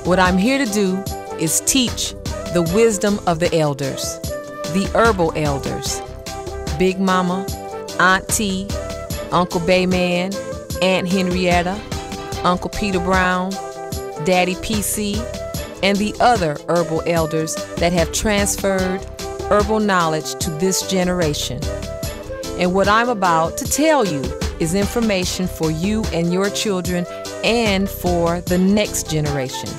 What I'm here to do is teach the wisdom of the elders, the herbal elders, Big Mama, Auntie, Uncle Bayman, Aunt Henrietta, Uncle Peter Brown, Daddy PC, and the other herbal elders that have transferred herbal knowledge to this generation. And what I'm about to tell you is information for you and your children and for the next generation.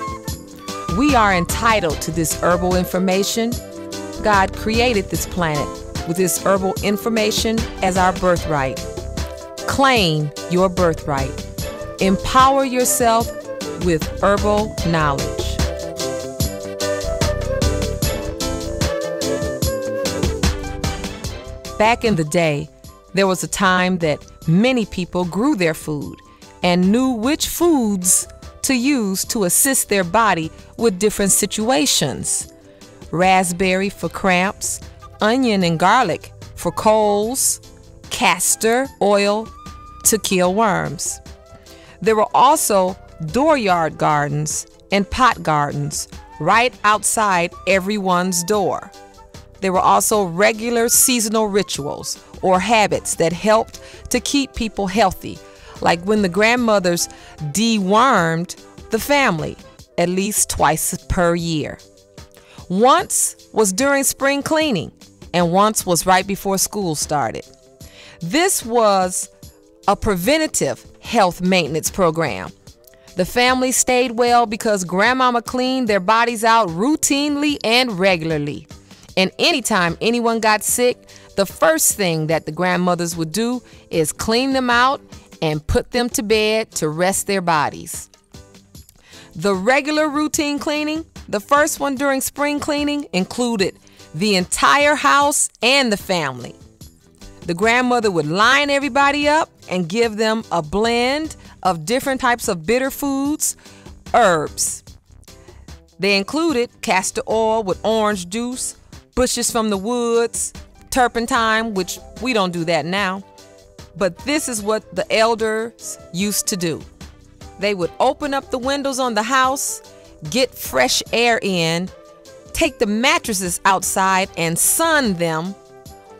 We are entitled to this herbal information. God created this planet with this herbal information as our birthright. Claim your birthright. Empower yourself with herbal knowledge. Back in the day, there was a time that many people grew their food and knew which foods to use to assist their body with different situations. Raspberry for cramps, onion and garlic for colds, castor oil to kill worms. There were also dooryard gardens and pot gardens right outside everyone's door. There were also regular seasonal rituals or habits that helped to keep people healthy, like when the grandmothers dewormed the family at least twice per year. Once was during spring cleaning, and once was right before school started. This was a preventative health maintenance program. The family stayed well because Grandmama cleaned their bodies out routinely and regularly. And anytime anyone got sick, the first thing that the grandmothers would do is clean them out and put them to bed to rest their bodies. The regular routine cleaning, the first one during spring cleaning, included the entire house and the family. The grandmother would line everybody up and give them a blend of different types of bitter foods, herbs. They included castor oil with orange juice, bushes from the woods, turpentine, which we don't do that now. But this is what the elders used to do. They would open up the windows on the house, get fresh air in, take the mattresses outside and sun them,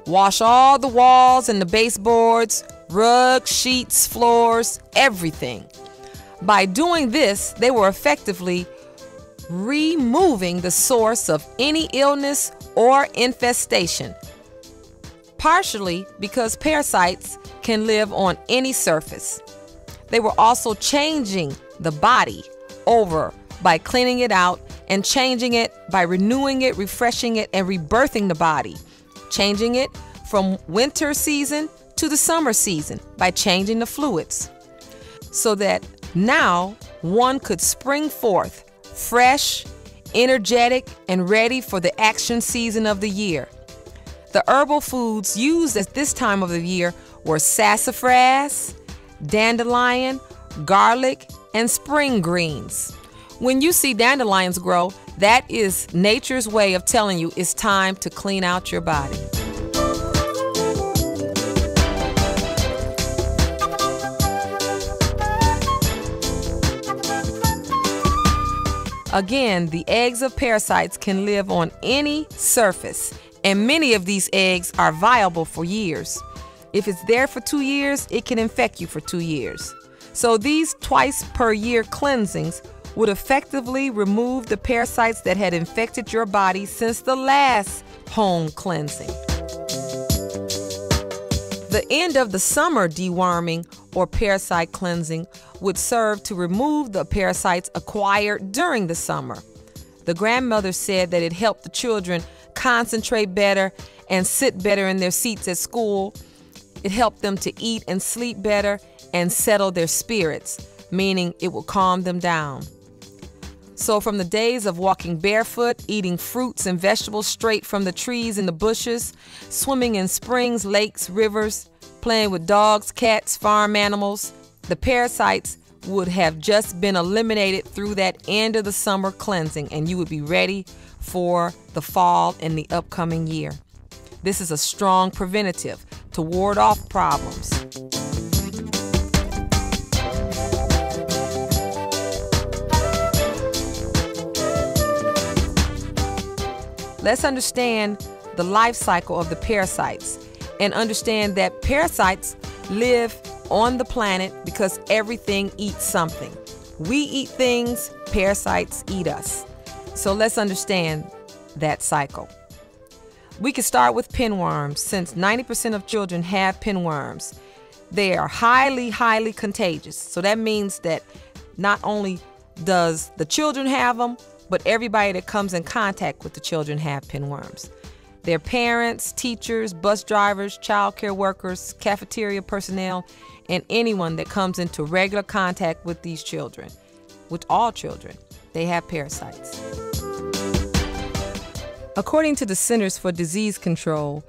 wash all the walls and the baseboards, rugs, sheets, floors, everything. By doing this, they were effectively removing the source of any illness or infestation, partially because parasites can live on any surface. They were also changing the body over by cleaning it out and changing it by renewing it, refreshing it, and rebirthing the body, changing it from winter season to the summer season by changing the fluids, so that now one could spring forth fresh, energetic, and ready for the action season of the year. The herbal foods used at this time of the year were sassafras, dandelion, garlic, and spring greens. When you see dandelions grow, that is nature's way of telling you it's time to clean out your body. Again, the eggs of parasites can live on any surface, and many of these eggs are viable for years. If it's there for 2 years, it can infect you for 2 years. So these twice per year cleansings would effectively remove the parasites that had infected your body since the last home cleansing. The end of the summer deworming or parasite cleansing would serve to remove the parasites acquired during the summer. The grandmother said that it helped the children concentrate better and sit better in their seats at school. It helped them to eat and sleep better and settle their spirits, meaning it will calm them down. So from the days of walking barefoot, eating fruits and vegetables straight from the trees and the bushes, swimming in springs, lakes, rivers, playing with dogs, cats, farm animals, the parasites would have just been eliminated through that end of the summer cleansing, and you would be ready for the fall and the upcoming year. This is a strong preventative to ward off problems. let's understand the life cycle of the parasites and understand that parasites live on the planet because everything eats something. We eat things, parasites eat us. So let's understand that cycle. We can start with pinworms, since 90% of children have pinworms. They are highly, highly contagious. So that means that not only does the children have them, but everybody that comes in contact with the children have pinworms. Their parents, teachers, bus drivers, child care workers, cafeteria personnel, and anyone that comes into regular contact with these children, with all children, they have parasites. According to the Centers for Disease Control,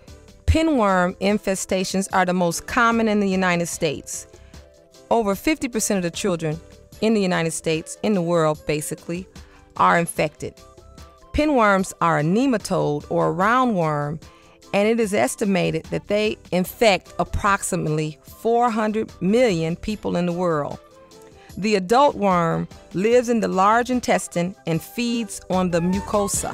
pinworm infestations are the most common in the United States. Over 50% of the children in the United States, in the world basically, are infected. Pinworms are a nematode or a roundworm, and it is estimated that they infect approximately 400 million people in the world. The adult worm lives in the large intestine and feeds on the mucosa.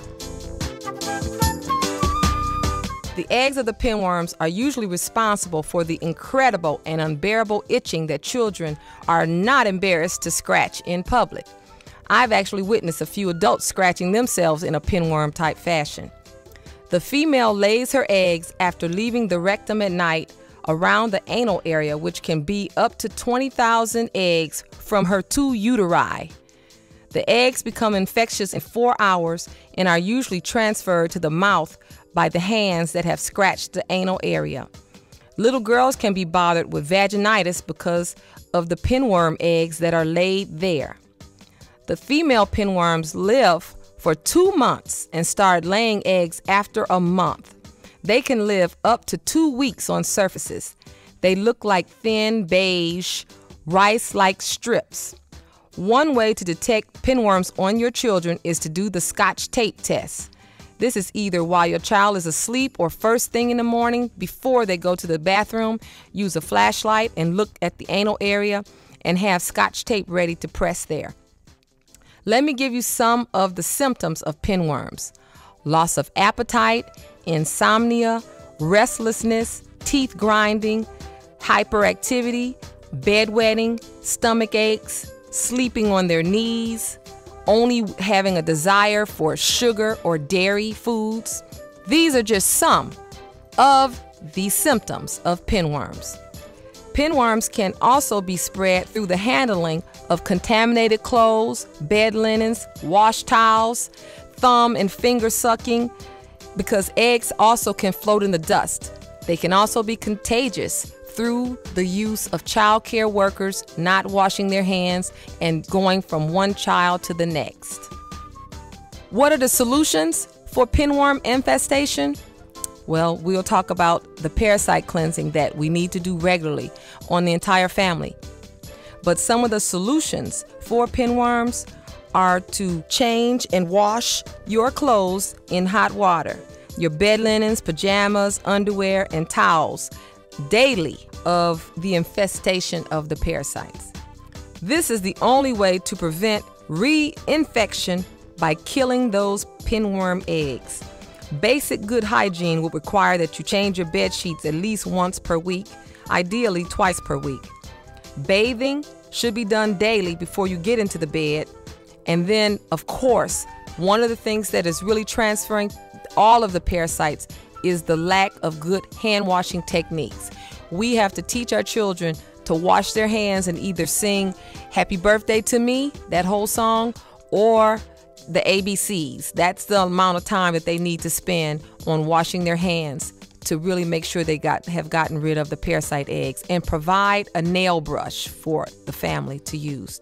The eggs of the pinworms are usually responsible for the incredible and unbearable itching that children are not embarrassed to scratch in public. I've actually witnessed a few adults scratching themselves in a pinworm-type fashion. The female lays her eggs after leaving the rectum at night around the anal area, which can be up to 20,000 eggs from her 2 uteri. The eggs become infectious in 4 hours and are usually transferred to the mouth by the hands that have scratched the anal area. Little girls can be bothered with vaginitis because of the pinworm eggs that are laid there. The female pinworms live for 2 months and start laying eggs after a month. They can live up to 2 weeks on surfaces. They look like thin, beige, rice-like strips. One way to detect pinworms on your children is to do the Scotch tape test. This is either while your child is asleep or first thing in the morning before they go to the bathroom. Use a flashlight and look at the anal area and have Scotch tape ready to press there. Let me give you some of the symptoms of pinworms: loss of appetite, insomnia, restlessness, teeth grinding, hyperactivity, bedwetting, stomach aches, sleeping on their knees, only having a desire for sugar or dairy foods. These are just some of the symptoms of pinworms. Pinworms can also be spread through the handling of contaminated clothes, bed linens, wash towels, thumb and finger sucking, because eggs also can float in the dust. They can also be contagious through the use of child care workers not washing their hands and going from one child to the next. What are the solutions for pinworm infestation? Well, we'll talk about the parasite cleansing that we need to do regularly on the entire family. But some of the solutions for pinworms are to change and wash your clothes in hot water, your bed linens, pajamas, underwear, and towels daily of the infestation of the parasites. This is the only way to prevent reinfection by killing those pinworm eggs. Basic good hygiene will require that you change your bed sheets at least once per week, ideally twice per week. Bathing should be done daily before you get into the bed. And then, of course, one of the things that is really transferring all of the parasites is the lack of good hand washing techniques. We have to teach our children to wash their hands and either sing "Happy Birthday to Me," that whole song, or the ABCs. That's the amount of time that they need to spend on washing their hands to really make sure they have gotten rid of the parasite eggs, and provide a nail brush for the family to use.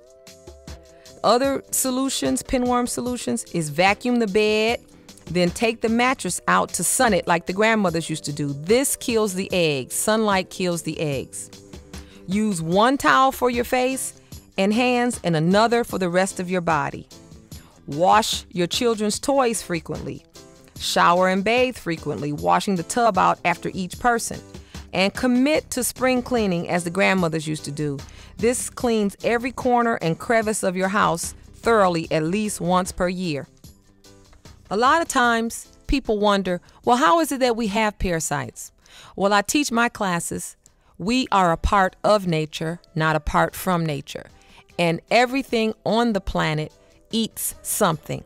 Other solutions, pinworm solutions, is vacuum the bed, then take the mattress out to sun it like the grandmothers used to do. This kills the eggs. Sunlight kills the eggs. Use one towel for your face and hands and another for the rest of your body. Wash your children's toys frequently. Shower and bathe frequently, washing the tub out after each person. And commit to spring cleaning as the grandmothers used to do. This cleans every corner and crevice of your house thoroughly at least once per year. A lot of times, people wonder, well, how is it that we have parasites? Well, I teach my classes, we are a part of nature, not apart from nature. And everything on the planet eats something.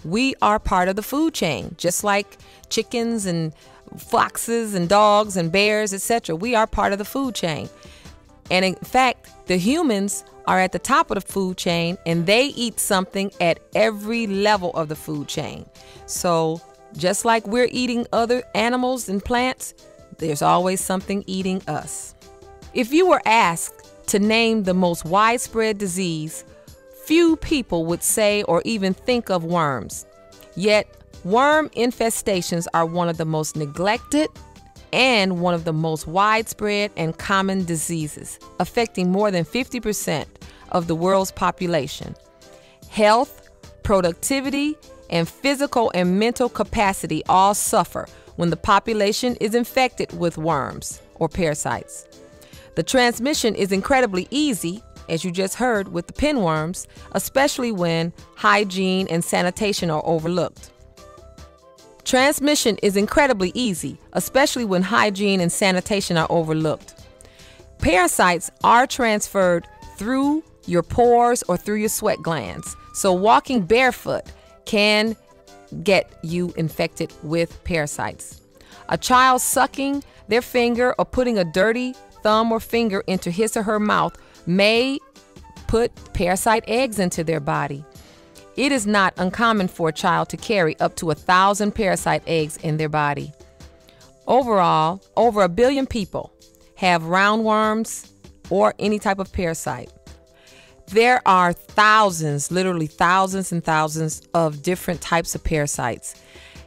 We are part of the food chain, just like chickens and foxes and dogs and bears, etc. We are part of the food chain. And in fact, the humans are at the top of the food chain, and they eat something at every level of the food chain. So just like we're eating other animals and plants, there's always something eating us. If you were asked to name the most widespread disease, few people would say or even think of worms. Yet, worm infestations are one of the most neglected and one of the most widespread and common diseases, affecting more than 50% of the world's population. Health, productivity, and physical and mental capacity all suffer when the population is infected with worms or parasites. The transmission is incredibly easy, as you just heard with the pinworms, especially when hygiene and sanitation are overlooked. Transmission is incredibly easy, especially when hygiene and sanitation are overlooked. Parasites are transferred through your pores or through your sweat glands. So walking barefoot can get you infected with parasites. A child sucking their finger or putting a dirty thumb or finger into his or her mouth may put parasite eggs into their body. It is not uncommon for a child to carry up to 1,000 parasite eggs in their body. Overall, over 1 billion people have roundworms or any type of parasite. There are thousands, literally thousands and thousands of different types of parasites.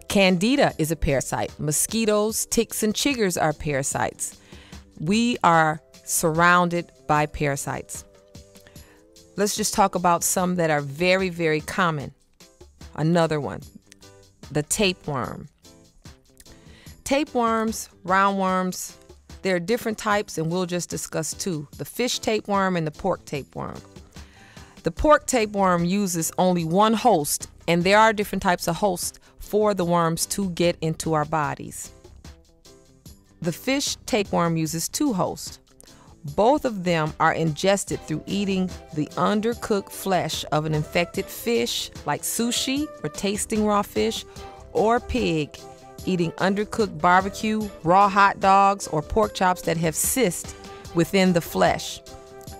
Candida is a parasite. Mosquitoes, ticks, and chiggers are parasites. We are surrounded by parasites. Let's just talk about some that are very, very common. Another one, the tapeworm. Tapeworms, roundworms, there are different types, and we'll just discuss two, the fish tapeworm and the pork tapeworm. The pork tapeworm uses only one host, and there are different types of hosts for the worms to get into our bodies. The fish tapeworm uses two hosts. Both of them are ingested through eating the undercooked flesh of an infected fish, like sushi or tasting raw fish, or pig, eating undercooked barbecue, raw hot dogs, or pork chops that have cysts within the flesh.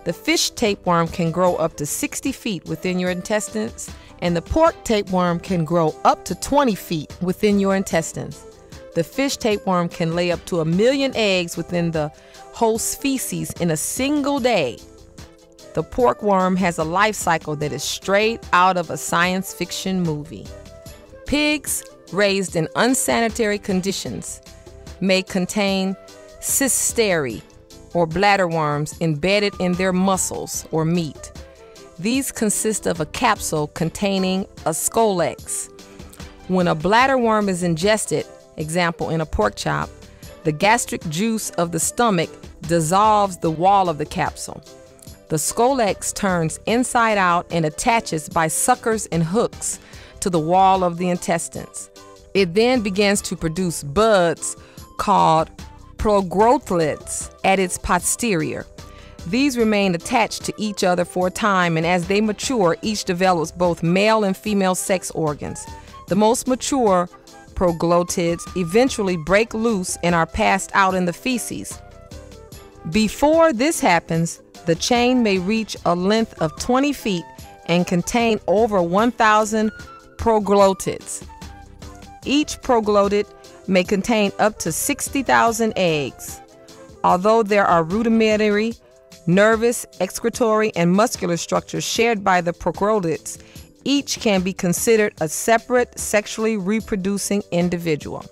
The fish tapeworm can grow up to 60 feet within your intestines, and the pork tapeworm can grow up to 20 feet within your intestines. The fish tapeworm can lay up to 1 million eggs within the host feces in a single day. The pork worm has a life cycle that is straight out of a science fiction movie. Pigs raised in unsanitary conditions may contain cysteria or bladder worms embedded in their muscles or meat. These consist of a capsule containing a scolex. When a bladder worm is ingested, example in a pork chop, the gastric juice of the stomach dissolves the wall of the capsule. The scolex turns inside out and attaches by suckers and hooks to the wall of the intestines. It then begins to produce buds called proglottids at its posterior. These remain attached to each other for a time, and as they mature, each develops both male and female sex organs. The most mature proglottids eventually break loose and are passed out in the feces. Before this happens, the chain may reach a length of 20 feet and contain over 1,000 proglottids. Each proglottid may contain up to 60,000 eggs. Although there are rudimentary, nervous, excretory, and muscular structures shared by the proglottids, each can be considered a separate sexually reproducing individual.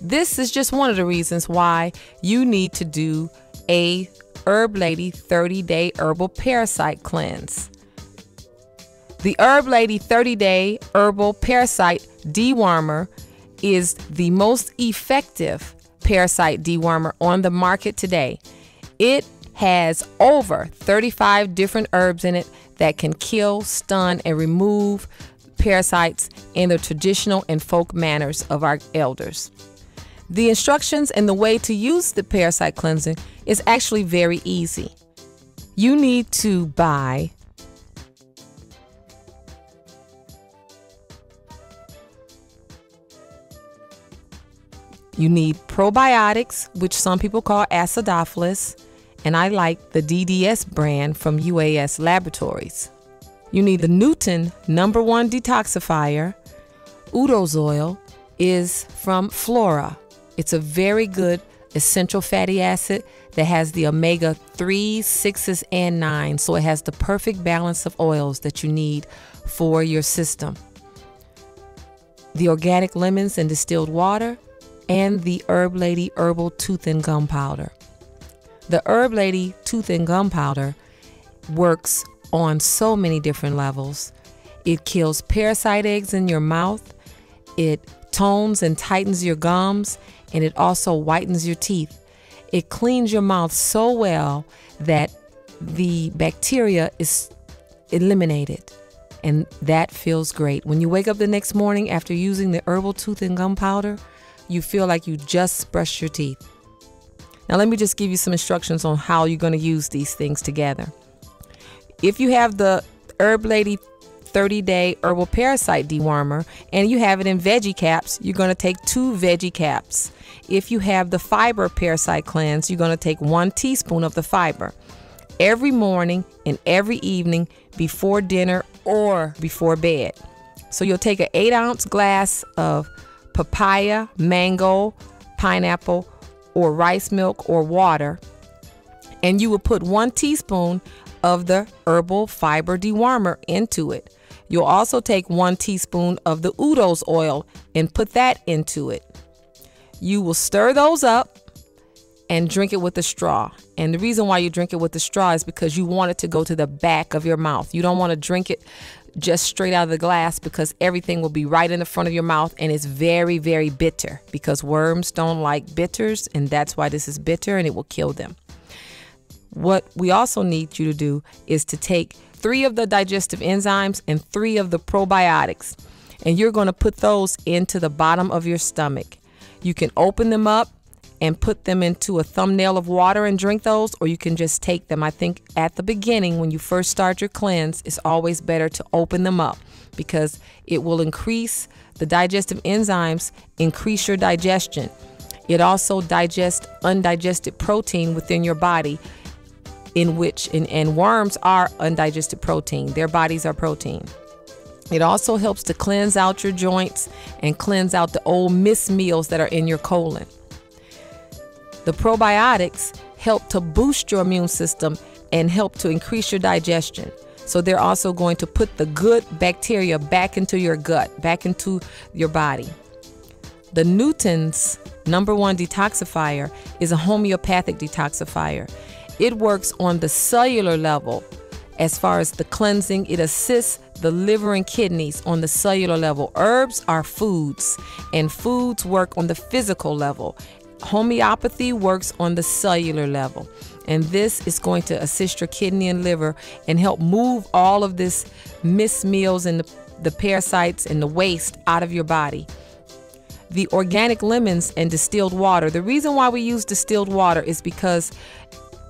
This is just one of the reasons why you need to do a Herb Lady 30-day herbal parasite cleanse. The Herb Lady 30-day herbal parasite dewormer is the most effective parasite dewormer on the market today. It has over 35 different herbs in it that can kill, stun, and remove parasites in the traditional and folk manners of our elders. The instructions and the way to use the parasite cleansing is actually very easy. You need to buy probiotics, which some people call acidophilus, and I like the DDS brand from UAS Laboratories. You need the Newton #1 detoxifier. Udo's oil is from Flora. It's a very good essential fatty acid that has the omega-3, 6s, and 9, so it has the perfect balance of oils that you need for your system. The organic lemons and distilled water, and the Herb Lady Herbal Tooth and Gum Powder. The Herb Lady Tooth and Gum Powder works on so many different levels. It kills parasite eggs in your mouth, it tones and tightens your gums, and it also whitens your teeth. It cleans your mouth so well that the bacteria is eliminated, and that feels great. When you wake up the next morning after using the Herbal Tooth and Gum Powder, you feel like you just brushed your teeth. Now let me just give you some instructions on how you're going to use these things together. If you have the Herb Lady 30-day herbal parasite dewormer and you have it in veggie caps, you're going to take 2 veggie caps. If you have the fiber parasite cleanse, you're going to take 1 teaspoon of the fiber every morning and every evening before dinner or before bed. So you'll take an 8-ounce glass of papaya, mango, pineapple, or rice milk or water, and you will put 1 teaspoon of the herbal fiber dewormer into it. You'll also take 1 teaspoon of the Udo's oil and put that into it. You will stir those up and drink it with a straw. And the reason why you drink it with the straw is because you want it to go to the back of your mouth. You don't want to drink it just straight out of the glass, because everything will be right in the front of your mouth, and it's very, very bitter, because worms don't like bitters, and that's why this is bitter, and it will kill them. What we also need you to do is to take 3 of the digestive enzymes and 3 of the probiotics, and you're going to put those into the bottom of your stomach. You can open them up and put them into a thumbnail of water and drink those, or you can just take them. I think at the beginning, when you first start your cleanse, it's always better to open them up, because it will increase the digestive enzymes, increase your digestion. It also digests undigested protein within your body, in which, and worms are undigested protein. Their bodies are protein. It also helps to cleanse out your joints and cleanse out the old missed meals that are in your colon. The probiotics help to boost your immune system and help to increase your digestion. So they're also going to put the good bacteria back into your gut, back into your body. The Newton's #1 detoxifier is a homeopathic detoxifier. It works on the cellular level. As far as the cleansing, it assists the liver and kidneys on the cellular level. Herbs are foods, and foods work on the physical level. Homeopathy works on the cellular level, and this is going to assist your kidney and liver and help move all of this missed meals and the parasites and the waste out of your body. The organic lemons and distilled water. The reason why we use distilled water is because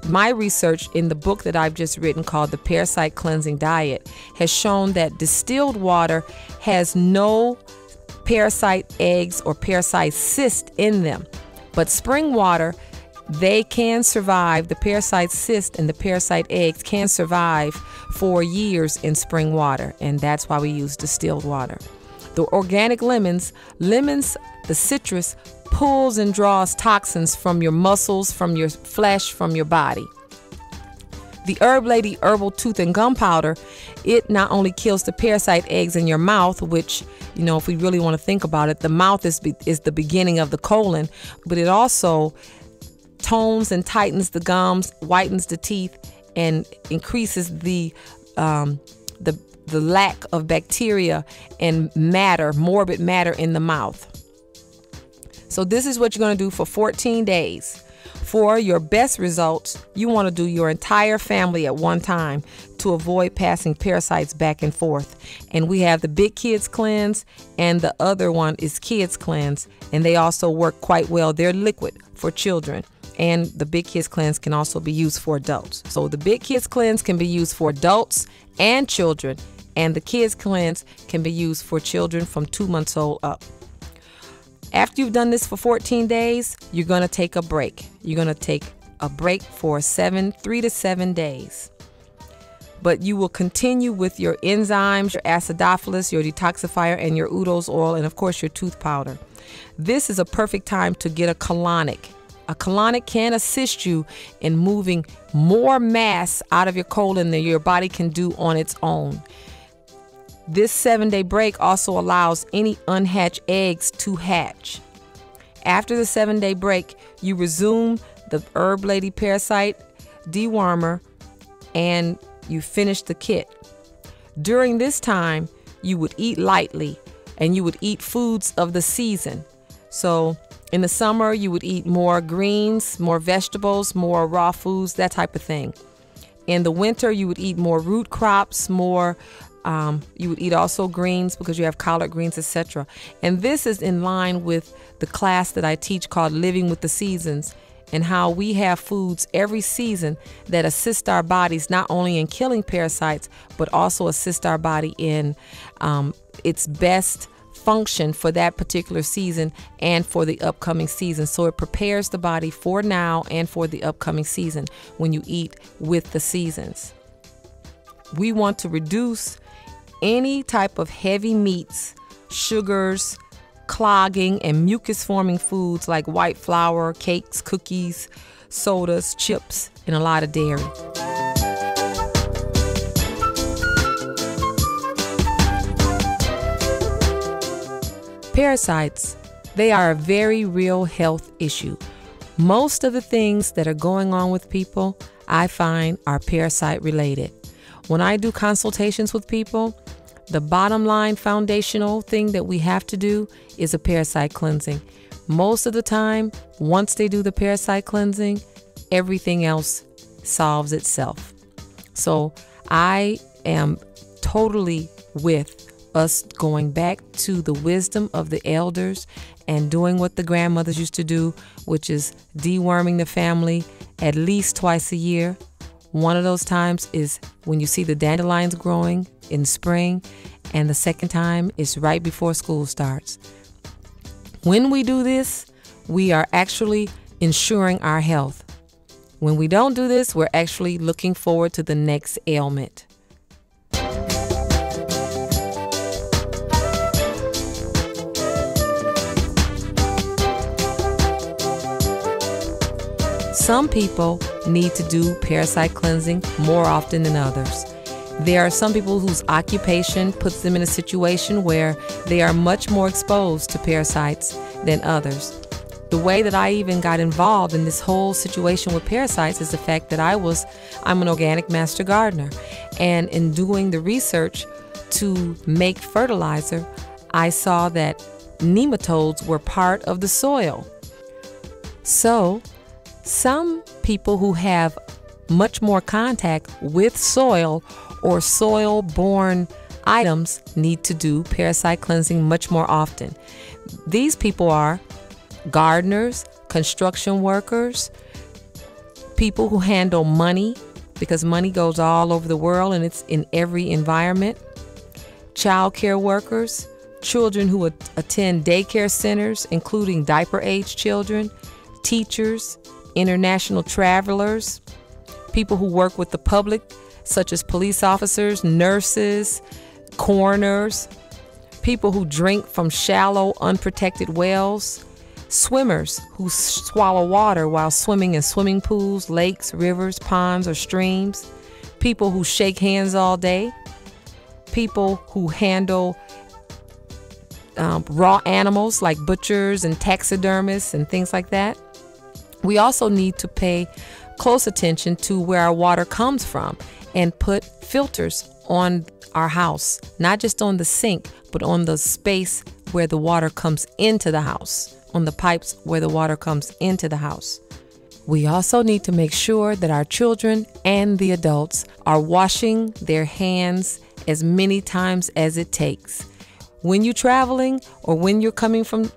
my research in the book that I've just written called The Parasite Cleansing Diet has shown that distilled water has no parasite eggs or parasite cyst in them. But spring water, they can survive. The parasite cyst and the parasite eggs can survive for years in spring water, and that's why we use distilled water. The organic lemons, the citrus pulls and draws toxins from your muscles, from your flesh, from your body. The Herb Lady Herbal Tooth and Gum Powder, it not only kills the parasite eggs in your mouth, which, you know, if we really want to think about it, the mouth is the beginning of the colon, but it also tones and tightens the gums, whitens the teeth, and increases the lack of bacteria and matter, morbid matter in the mouth. So this is what you're going to do for 14 days. For your best results, you want to do your entire family at one time to avoid passing parasites back and forth. And we have the Big Kids Cleanse, and the other one is Kids Cleanse, and they also work quite well. They're liquid for children, and the Big Kids Cleanse can also be used for adults. So the Big Kids Cleanse can be used for adults and children, and the Kids Cleanse can be used for children from 2 months old up. After you've done this for 14 days, you're going to take a break. You're going to take a break for 3 to 7 days. But you will continue with your enzymes, your acidophilus, your detoxifier, and your Udo's oil, and of course your tooth powder. This is a perfect time to get a colonic. A colonic can assist you in moving more mass out of your colon than your body can do on its own. This 7-day break also allows any unhatched eggs to hatch. After the 7-day break, you resume the Herb Lady Parasite dewormer and you finish the kit. During this time, you would eat lightly and you would eat foods of the season. So in the summer, you would eat more greens, more vegetables, more raw foods, that type of thing. In the winter, you would eat more root crops, you would eat also greens because you have collard greens, etc. And this is in line with the class that I teach called Living with the Seasons, and how we have foods every season that assist our bodies not only in killing parasites, but also assist our body in its best function for that particular season and for the upcoming season. So it prepares the body for now and for the upcoming season when you eat with the seasons. We want to reduce any type of heavy meats, sugars, clogging, and mucus-forming foods like white flour, cakes, cookies, sodas, chips, and a lot of dairy. Parasites, they are a very real health issue. Most of the things that are going on with people, I find, are parasite related. When I do consultations with people, the bottom line foundational thing that we have to do is a parasite cleansing. Most of the time, once they do the parasite cleansing, everything else solves itself. So I am totally with us going back to the wisdom of the elders and doing what the grandmothers used to do, which is deworming the family at least twice a year. One of those times is when you see the dandelions growing in spring, and the second time is right before school starts. When we do this, we are actually ensuring our health. When we don't do this, we're actually looking forward to the next ailment. Some people need to do parasite cleansing more often than others. There are some people whose occupation puts them in a situation where they are much more exposed to parasites than others. The way that I even got involved in this whole situation with parasites is the fact that I'm an organic master gardener. And in doing the research to make fertilizer, I saw that nematodes were part of the soil. So some people who have much more contact with soil or soil-borne items need to do parasite cleansing much more often. These people are gardeners, construction workers, people who handle money, because money goes all over the world and it's in every environment, child care workers, children who attend daycare centers, including diaper-age children, teachers, international travelers, people who work with the public, such as police officers, nurses, coroners, people who drink from shallow, unprotected wells, swimmers who swallow water while swimming in swimming pools, lakes, rivers, ponds, or streams, people who shake hands all day, people who handle raw animals like butchers and taxidermists and things like that. We also need to pay close attention to where our water comes from and put filters on our house, not just on the sink, but on the space where the water comes into the house, on the pipes where the water comes into the house. We also need to make sure that our children and the adults are washing their hands as many times as it takes. When you're traveling or when you're coming from,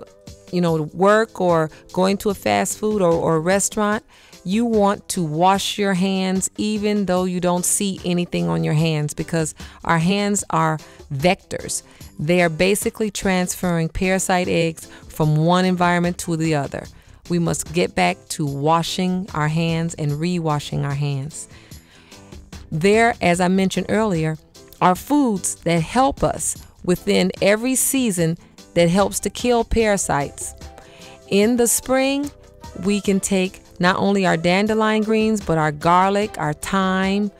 work or going to a fast food or a restaurant, you want to wash your hands even though you don't see anything on your hands, because our hands are vectors. They are basically transferring parasite eggs from one environment to the other. We must get back to washing our hands and re-washing our hands. There, as I mentioned earlier, are foods that help us within every season that helps to kill parasites. In the spring, we can take not only our dandelion greens, but our garlic, our thyme,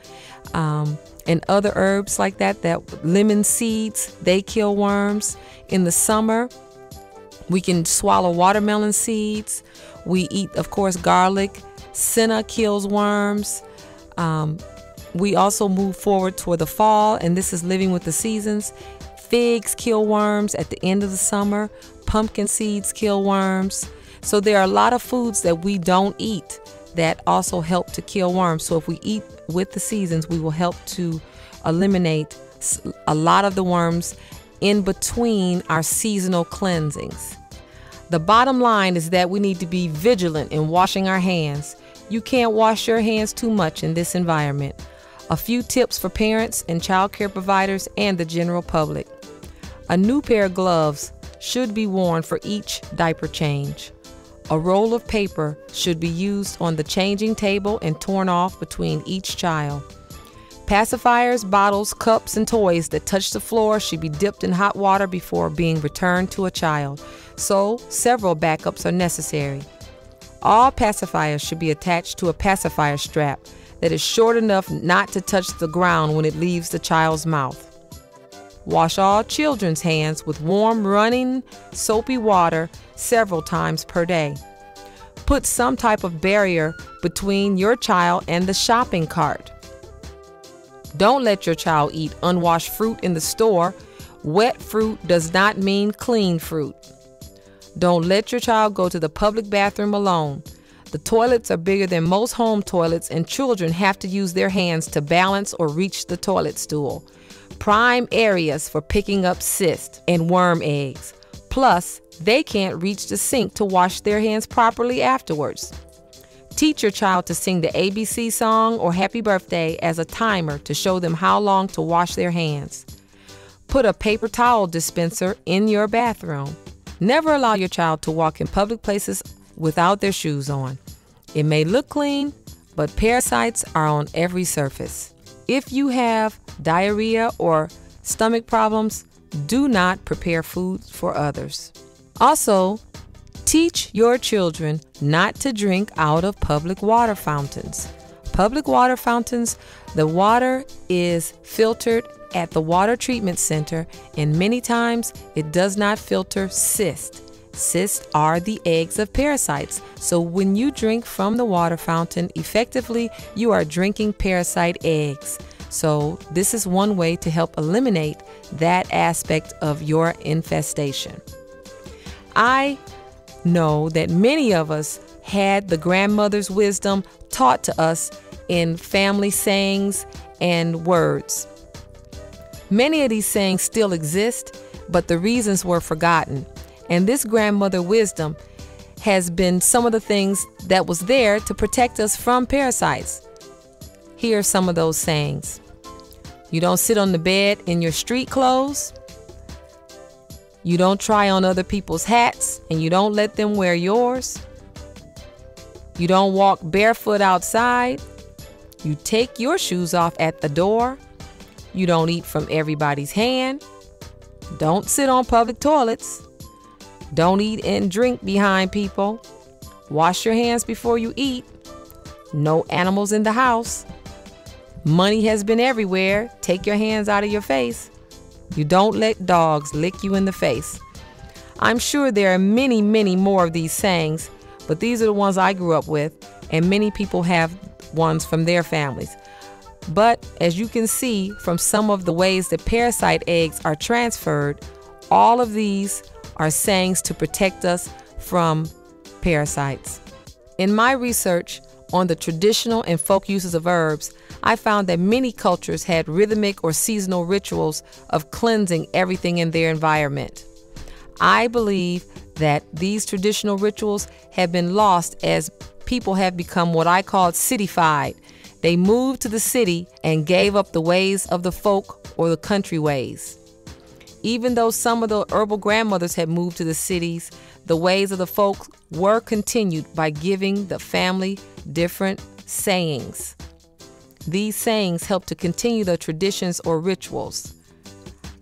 and other herbs like that lemon seeds, they kill worms. In the summer, we can swallow watermelon seeds. We eat, of course, garlic. Senna kills worms. We also move forward toward the fall, and this is living with the seasons. Figs kill worms at the end of the summer. Pumpkin seeds kill worms. So there are a lot of foods that we don't eat that also help to kill worms. So if we eat with the seasons, we will help to eliminate a lot of the worms in between our seasonal cleansings. The bottom line is that we need to be vigilant in washing our hands. You can't wash your hands too much in this environment. A few tips for parents and child care providers and the general public. A new pair of gloves should be worn for each diaper change. A roll of paper should be used on the changing table and torn off between each child. Pacifiers, bottles, cups, and toys that touch the floor should be dipped in hot water before being returned to a child, so several backups are necessary. All pacifiers should be attached to a pacifier strap that is short enough not to touch the ground when it leaves the child's mouth. Wash all children's hands with warm, running, soapy water several times per day. Put some type of barrier between your child and the shopping cart. Don't let your child eat unwashed fruit in the store. Wet fruit does not mean clean fruit. Don't let your child go to the public bathroom alone. The toilets are bigger than most home toilets, and children have to use their hands to balance or reach the toilet stool. Prime areas for picking up cysts and worm eggs. Plus, they can't reach the sink to wash their hands properly afterwards. Teach your child to sing the ABC song or Happy Birthday as a timer to show them how long to wash their hands. Put a paper towel dispenser in your bathroom. Never allow your child to walk in public places without their shoes on. It may look clean, but parasites are on every surface. If you have diarrhea or stomach problems, do not prepare food for others. Also, teach your children not to drink out of public water fountains. Public water fountains, the water is filtered at the water treatment center, and many times it does not filter cysts. Cysts are the eggs of parasites. So when you drink from the water fountain, effectively, you are drinking parasite eggs. So this is one way to help eliminate that aspect of your infestation. I know that many of us had the grandmother's wisdom taught to us in family sayings and words. Many of these sayings still exist, but the reasons were forgotten. And this grandmother wisdom has been some of the things that was there to protect us from parasites. Here are some of those sayings. You don't sit on the bed in your street clothes. You don't try on other people's hats, and you don't let them wear yours. You don't walk barefoot outside. You take your shoes off at the door. You don't eat from everybody's hand. Don't sit on public toilets. Don't eat and drink behind people. Wash your hands before you eat. No animals in the house. Money has been everywhere. Take your hands out of your face. You don't let dogs lick you in the face. I'm sure there are many, many more of these sayings, but these are the ones I grew up with, and many people have ones from their families. But as you can see from some of the ways that parasite eggs are transferred, all of these are sayings to protect us from parasites. In my research on the traditional and folk uses of herbs, I found that many cultures had rhythmic or seasonal rituals of cleansing everything in their environment. I believe that these traditional rituals have been lost as people have become what I call cityfied. They moved to the city and gave up the ways of the folk or the country ways. Even though some of the herbal grandmothers had moved to the cities, the ways of the folk were continued by giving the family different sayings. These sayings help to continue the traditions or rituals.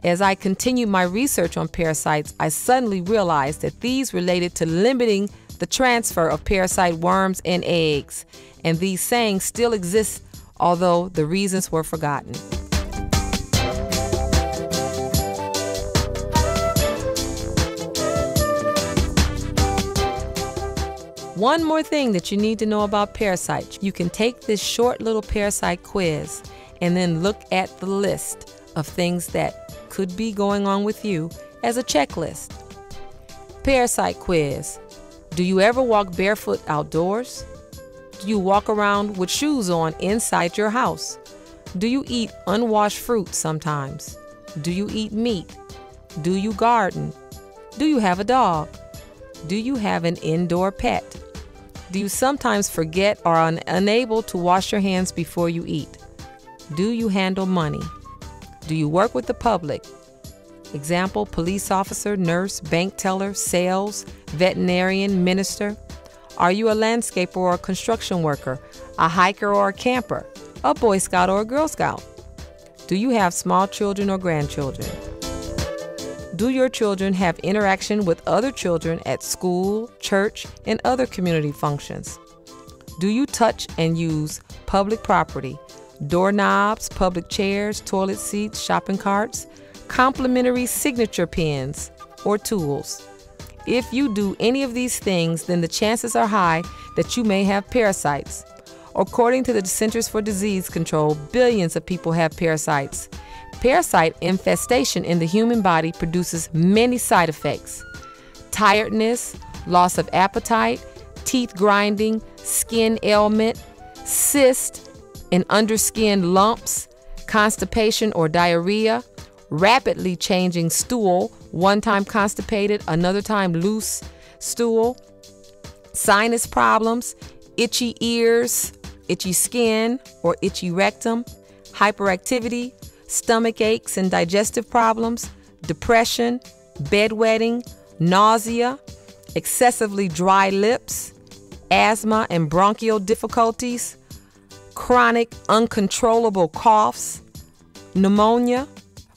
As I continued my research on parasites, I suddenly realized that these related to limiting the transfer of parasite worms and eggs, and these sayings still exist, although the reasons were forgotten. One more thing that you need to know about parasites. You can take this short little parasite quiz and then look at the list of things that could be going on with you as a checklist. Parasite quiz. Do you ever walk barefoot outdoors? Do you walk around with shoes on inside your house? Do you eat unwashed fruit sometimes? Do you eat meat? Do you garden? Do you have a dog? Do you have an indoor pet? Do you sometimes forget or are unable to wash your hands before you eat? Do you handle money? Do you work with the public? Example, police officer, nurse, bank teller, sales, veterinarian, minister. Are you a landscaper or a construction worker, a hiker or a camper, a Boy Scout or a Girl Scout? Do you have small children or grandchildren? Do your children have interaction with other children at school, church, and other community functions? Do you touch and use public property, doorknobs, public chairs, toilet seats, shopping carts, complimentary signature pens, or tools? If you do any of these things, then the chances are high that you may have parasites. According to the Centers for Disease Control, billions of people have parasites. Parasite infestation in the human body produces many side effects: tiredness, loss of appetite, teeth grinding, skin ailment, cyst and underskin lumps, constipation or diarrhea, rapidly changing stool, one time constipated, another time loose stool, sinus problems, itchy ears, itchy skin or itchy rectum, hyperactivity, stomach aches and digestive problems, depression, bedwetting, nausea, excessively dry lips, asthma and bronchial difficulties, chronic uncontrollable coughs, pneumonia,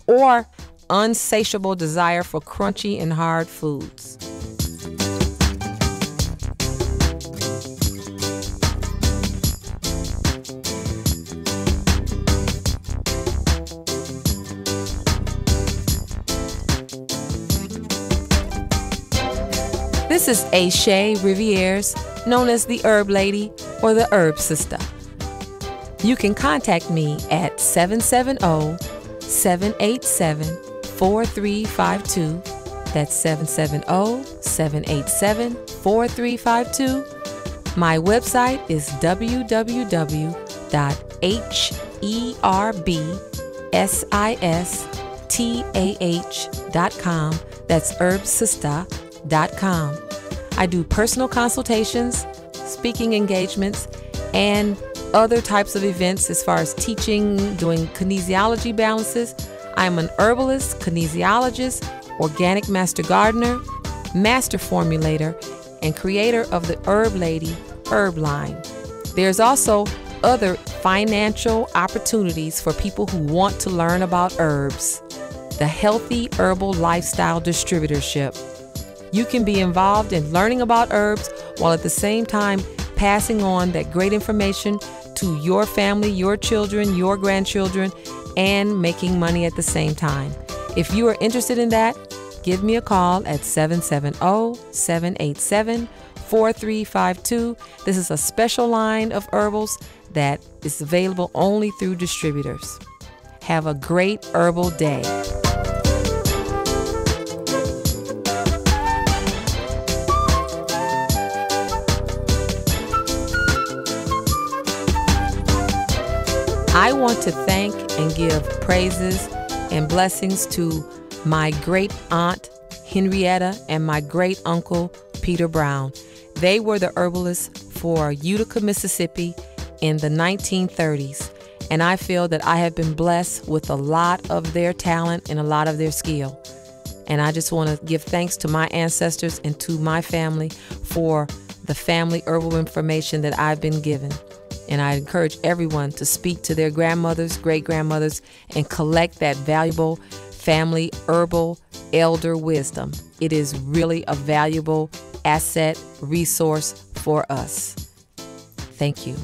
or unsatiable desire for crunchy and hard foods. This is Aisha Rivieres, known as the Herb Lady or the Herbsistah. You can contact me at 770-787-4352. That's 770-787-4352. My website is www.herbsistah.com. That's herbsistah.com. I do personal consultations, speaking engagements, and other types of events as far as teaching, doing kinesiology balances. I'm an herbalist, kinesiologist, organic master gardener, master formulator, and creator of the Herb Lady herb line. There's also other financial opportunities for people who want to learn about herbs. The Healthy Herbal Lifestyle Distributorship. You can be involved in learning about herbs while at the same time passing on that great information to your family, your children, your grandchildren, and making money at the same time. If you are interested in that, give me a call at 770-787-4352. This is a special line of herbals that is available only through distributors. Have a great herbal day. want to thank and give praises and blessings to my great aunt Henrietta and my great uncle Peter Brown. They were the herbalists for Utica, Mississippi in the 1930s, and I feel that I have been blessed with a lot of their talent and a lot of their skill. And I just want to give thanks to my ancestors and to my family for the family herbal information that I've been given. And I encourage everyone to speak to their grandmothers, great-grandmothers, and collect that valuable family herbal elder wisdom. It is really a valuable asset resource for us. Thank you.